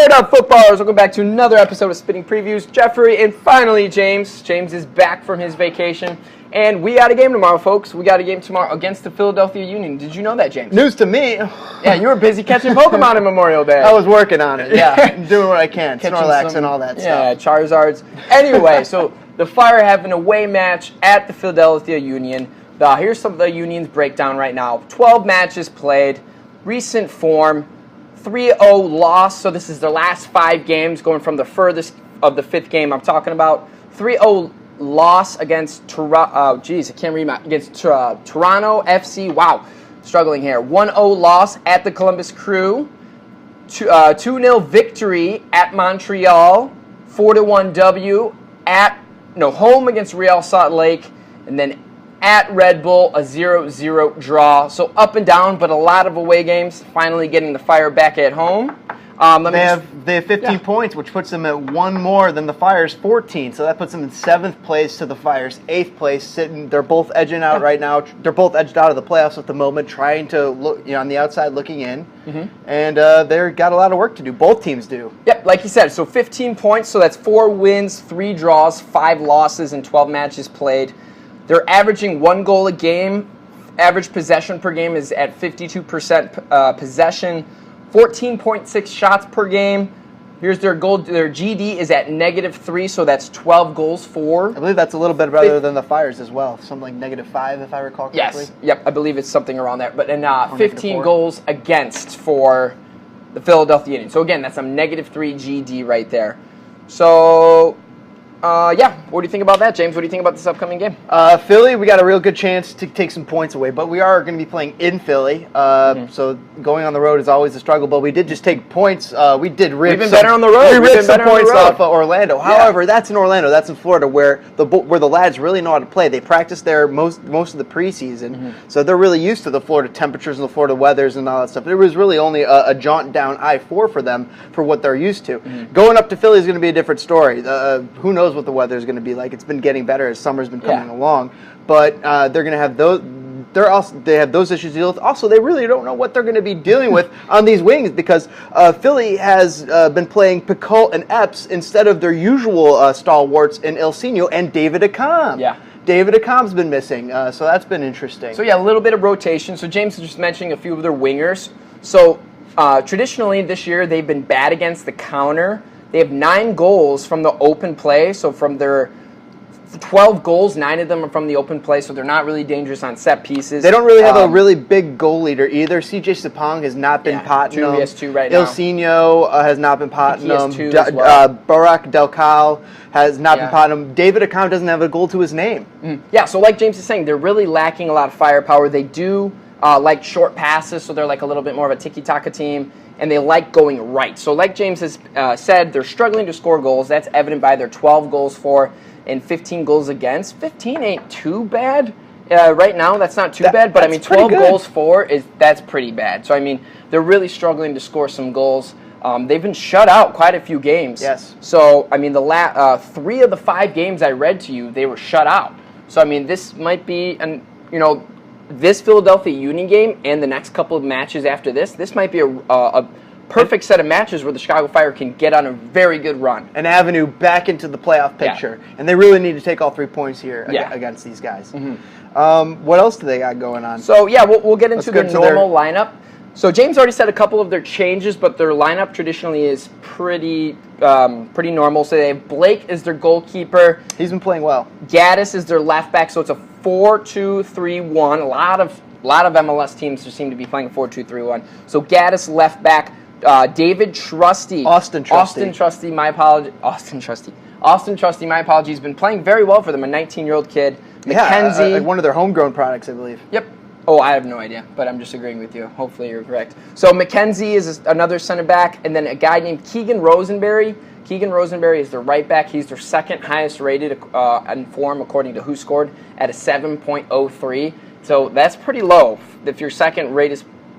Fired up footballers, welcome back to another episode of Spitting Previews. Jeffrey and finally James. James is back from his vacation. And we got a game tomorrow, folks. We got a game tomorrow against the Philadelphia Union. Did you know that, James? News to me. Yeah, you were busy catching Pokemon on Memorial Day. I was working on it. Yeah, doing what I can. Snorlax and all that stuff. Yeah, Charizards. Anyway, so the Fire have an away match at the Philadelphia Union. Here's some of the Union's breakdown right now. 12 matches played, recent form, 3-0 loss. So this is their last 5 games, going from the furthest of the 5th game I'm talking about. 3-0 loss against Toronto FC. Wow, struggling here. 1-0 loss at the Columbus Crew. 2-0 victory at Montreal. 4-1 W home against Real Salt Lake, and then at Red Bull, a 0-0 draw. So up and down, but a lot of away games. Finally getting the Fire back at home. They have 15 points, which puts them at one more than the Fire's 14. So that puts them in 7th place to the Fire's 8th place. They're both edging out right now. They're both edged out of the playoffs at the moment, trying to look, on the outside looking in. And they've got a lot of work to do. Both teams do. Yep, like you said. So 15 points. So that's 4 wins, 3 draws, 5 losses, and 12 matches played. They're averaging 1 goal a game. Average possession per game is at 52% possession. 14.6 shots per game. Here's their goal. Their GD is at -3, so that's 12 goals for. I believe that's a little bit better than the Fire's as well. Something like -5, if I recall correctly. Yes. Yep. I believe it's something around there. But 15 goals against for the Philadelphia Union. So again, that's a -3 GD right there. So. What do you think about that, James? What do you think about this upcoming game? Philly, we got a real good chance to take some points away, but we are going to be playing in Philly, so going on the road is always a struggle, but we did just take points. We've been better on the road. We ripped some points off Orlando. Yeah. However, that's in Orlando. That's in Florida, where the lads really know how to play. They practice there most of the preseason, so they're really used to the Florida temperatures and the Florida weathers and all that stuff. It was really only a jaunt down I-4 for them for what they're used to. Going up to Philly is going to be a different story. Who knows what the weather is going to be like. It's been getting better as summer's been coming along, but they're going to have those. They have those issues to deal with. Also, they really don't know what they're going to be dealing with on these wings, because Philly has been playing Picault and Epps instead of their usual stalwarts in Ilsinho and David Accam. Yeah. David Accam's been missing, so that's been interesting. So a little bit of rotation. So James was just mentioning a few of their wingers. So traditionally this year they've been bad against the counter. They have 9 goals from the open play. So from their 12 goals, 9 of them are from the open play, so they're not really dangerous on set pieces. They don't really have a really big goal leader either. CJ Sapong has not been potting them. He has 2 right now. Ilsinho has not been potting them. He has 2 as well. Barak Delcal has not been potting them. David Accam doesn't have a goal to his name. Yeah, so like James is saying, they're really lacking a lot of firepower. They do like short passes, so they're like a little bit more of a tiki-taka team, and they like going right. So like James has said, they're struggling to score goals. That's evident by their 12 goals for and 15 goals against. 15 ain't too bad. Right now, that's not too bad, but 12 goals for, that's pretty bad. So, they're really struggling to score some goals. They've been shut out quite a few games. Yes. So, the 3 of the 5 games I read to you, they were shut out. So, this might be, this Philadelphia Union game and the next couple of matches after this might be a perfect set of matches where the Chicago Fire can get on a very good run. An avenue back into the playoff picture. Yeah. And they really need to take all 3 points here against these guys. What else do they got going on? So, we'll get into the normal lineup. So, James already said a couple of their changes, but their lineup traditionally is pretty normal. So, they have Blake as their goalkeeper. He's been playing well. Gaddis is their left back, so it's a 4-2-3-1. A lot of MLS teams seem to be playing a 4-2-3-1. So, Gaddis left back. David Trusty. Austin Trusty, my apologies. Austin Trusty, my apologies. Been playing very well for them, a 19-year-old kid. McKenzie. One of their homegrown products, I believe. Yep. Oh, I have no idea, but I'm just agreeing with you. Hopefully you're correct. So McKenzie is another center back, and then a guy named Keegan Rosenberry. Keegan Rosenberry is their right back. He's their second highest rated in form, according to Who Scored, at a 7.03. So that's pretty low. If your second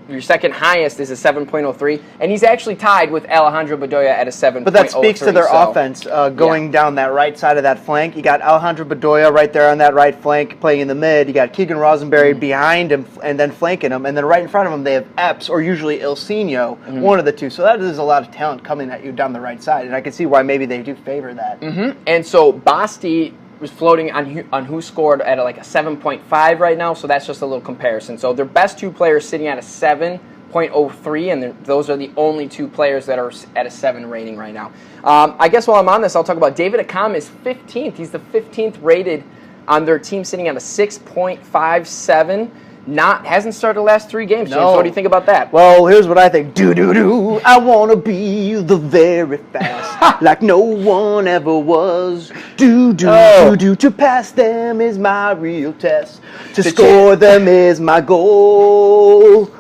your second highest is a 7.03, and he's actually tied with Alejandro Bedoya at a 7.03. But that speaks to their offense going down that right side of that flank. You got Alejandro Bedoya right there on that right flank playing in the mid. You got Keegan Rosenberry behind him and then flanking him. And then right in front of him they have Epps or usually Ilsinho, one of the two. So that is a lot of talent coming at you down the right side. And I can see why maybe they do favor that. And so Basti was floating on who scored at like a 7.5 right now, so that's just a little comparison. So their best two players sitting at a 7.03, and those are the only two players that are at a 7 rating right now. I guess while I'm on this, I'll talk about David Accam is 15th. He's the 15th rated on their team, sitting at a 6.57. Hasn't started the last 3 games, James. No. So what do you think about that? Well, here's what I think. Do-do-do, I want to be the very fast, like no one ever was. Do-do-do-do, to pass them is my real test. To score them is my goal.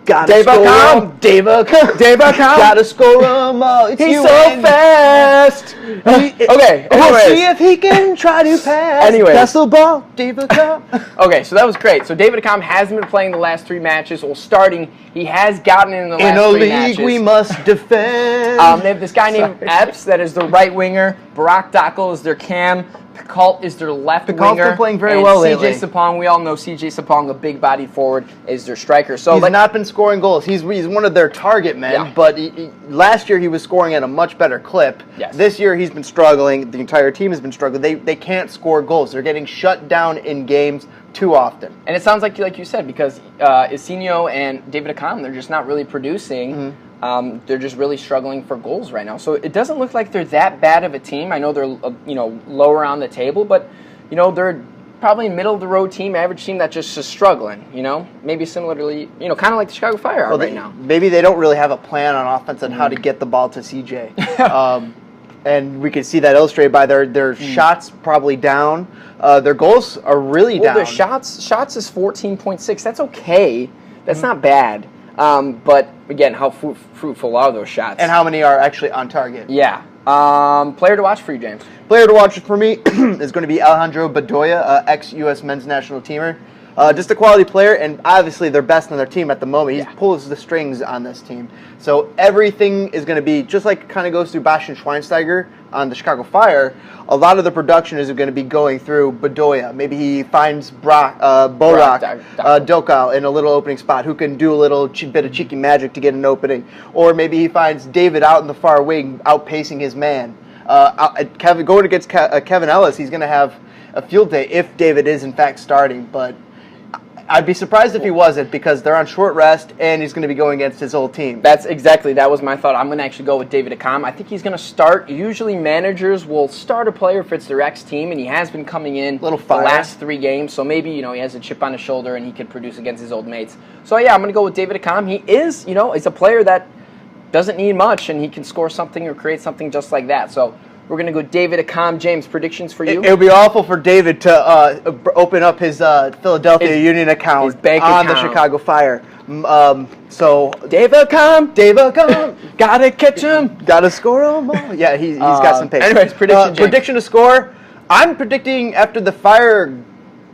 Dave Accam. Dave Accam. Gotta score them all. He's so fast. Okay. We'll see if he can try to pass. Pass the ball, Dave Accam. Okay, so that was great. So David Accam hasn't been playing the last 3 matches. Well, starting, he has gotten in the last 3 matches. In a league we must defend. They have this guy named Epps that is the right winger. Barak Dakel is their cam. Picalt is their left winger. Picalt's been playing very well lately. CJ Sapong, we all know CJ Sapong, a big-bodied forward, is their striker. So he's not been scoring goals. He's one of their target men, but last year he was scoring at a much better clip. Yes. This year he's been struggling. The entire team has been struggling. They can't score goals. They're getting shut down in games too often. And it sounds like you said, because Ilsinho and David Accam, they're just not really producing. They're just really struggling for goals right now. So it doesn't look like they're that bad of a team. I know they're lower on the table, but they're probably a middle of the road team, average team that's just struggling. Maybe similarly, kind of like the Chicago Fire are right now. Maybe they don't really have a plan on offense on how to get the ball to CJ. And we can see that illustrated by their shots probably down. Their goals are really down. Their shots is 14.6. That's okay. That's not bad. But again, how fruitful are those shots? And how many are actually on target? Yeah. Player to watch for you, James? Player to watch for me is going to be Alejandro Bedoya, ex-U.S. men's national teamer. Just a quality player, and obviously they're best on their team at the moment. He pulls the strings on this team. So everything is going to be, just like kind of goes through Bastian Schweinsteiger on the Chicago Fire, a lot of the production is going to be going through Bedoya. Maybe he finds Borak Dokal in a little opening spot who can do a little bit of cheeky magic to get an opening. Or maybe he finds David out in the far wing outpacing his man. Going against Kevin Ellis, he's going to have a field day if David is in fact starting, but I'd be surprised if he wasn't, because they're on short rest and he's going to be going against his old team. That was my thought. I'm going to actually go with David Accam. I think he's going to start. Usually managers will start a player if it's their ex-team, and he has been coming in the last 3 games, so maybe he has a chip on his shoulder and he could produce against his old mates. So yeah, I'm going to go with David Accam. He is, he's a player that doesn't need much, and he can score something or create something just like that. So we're going to go David Accam. James, predictions for you? It would be awful for David to open up his Philadelphia Union account on the Chicago Fire. So David Accam, gotta catch him, gotta score him. Yeah, he's got some pace. Anyways, prediction to score. I'm predicting after the Fire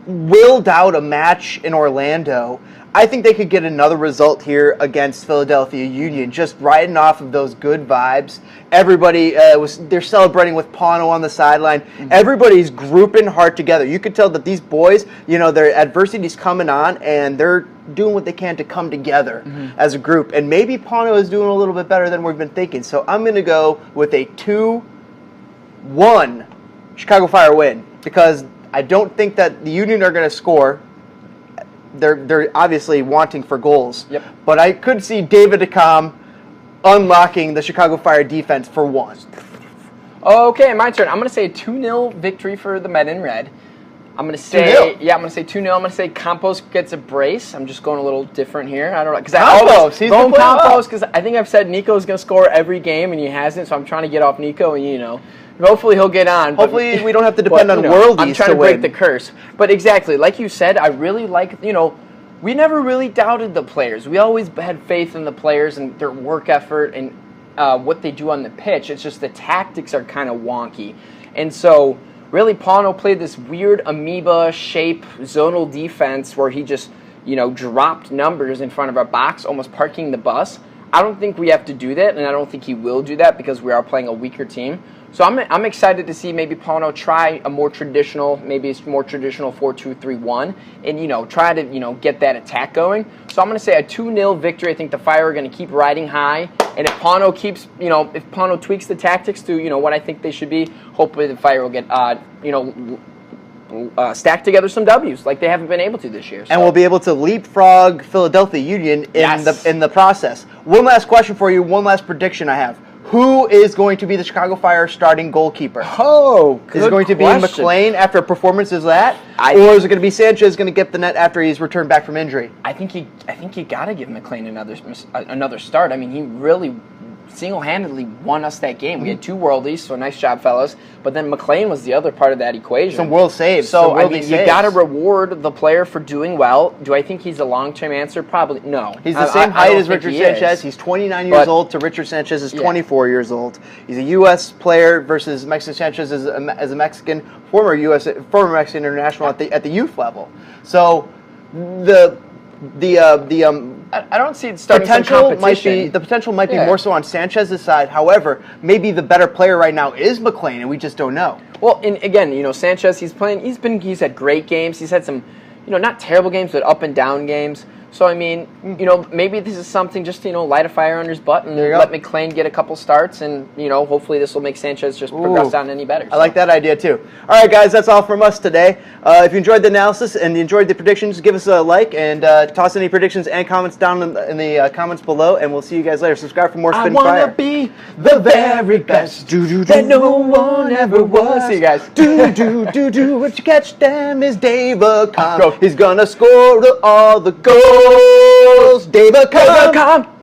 willed out a match in Orlando, I think they could get another result here against Philadelphia Union, just riding off of those good vibes. Everybody they're celebrating with Pano on the sideline. Everybody's grouping hard together. You could tell that these boys, their adversity's coming on, and they're doing what they can to come together as a group. And maybe Pano is doing a little bit better than we've been thinking. So I'm going to go with a 2-1 Chicago Fire win, because I don't think that the Union are going to score. They're obviously wanting for goals. Yep. But I could see David Accam unlocking the Chicago Fire defense for 1. Okay, my turn. I'm going to say a 2-0 victory for the Men in Red. I'm going to say 2-0. Yeah, I'm going to say 2-0. I'm going to say Campos gets a brace. I'm just going a little different here. I don't know, because he's going Campos, because I think I've said Nico's going to score every game and he hasn't. So I'm trying to get off Nico, and hopefully he'll get on. Hopefully we don't have to depend on worldies. I'm trying to break the curse. But exactly, like you said, I really like, we never really doubted the players. We always had faith in the players and their work effort and what they do on the pitch. It's just the tactics are kind of wonky. And so really Pano played this weird amoeba shape zonal defense where he just dropped numbers in front of our box, almost parking the bus. I don't think we have to do that, and I don't think he will do that because we are playing a weaker team. So I'm excited to see maybe Pono try a more traditional, 4-2-3-1, and try to get that attack going. So I'm going to say a 2-0 victory. I think the Fire are going to keep riding high, and if Pono keeps, if Pono tweaks the tactics to what I think they should be, hopefully the Fire will get stack together some W's like they haven't been able to this year. So. And we'll be able to leapfrog Philadelphia Union in the process. One last question for you. One last prediction I have. Who is going to be the Chicago Fire starting goalkeeper? Oh, good Is it going to be question. McLean after a performance as that, or is it going to be Sanchez going to get the net after he's returned back from injury? I think you got to give McLean another start. I mean, he really single-handedly won us that game. We had 2 worldies, so nice job, fellas. But then McLean was the other part of that equation. Some world saves. So, you got to reward the player for doing well. Do I think he's a long-term answer? Probably no. He's the same height as Richard Sanchez. He's 29 years old to Richard Sanchez is 24 years old. He's a U.S. player versus Mexican Sanchez as a Mexican, former Mexican international at the youth level. So I don't see it starting some competition. The potential might be more so on Sanchez's side. However, maybe the better player right now is McLean, and we just don't know. Well, and again, Sanchez, he's had great games. He's had some, not terrible games, but up and down games. So, I mean, maybe this is something just to, light a fire under his butt and let McLean get a couple starts, and, hopefully this will make Sanchez just progress on any better. I like that idea, too. All right, guys, that's all from us today. If you enjoyed the analysis and you enjoyed the predictions, give us a like and toss any predictions and comments down in the comments below, and we'll see you guys later. Subscribe for more Spin Fire. I want to be the very best that no one ever was. See you guys. What you catch them is Dave Accom. He's going to score all the goals. Dave Accom.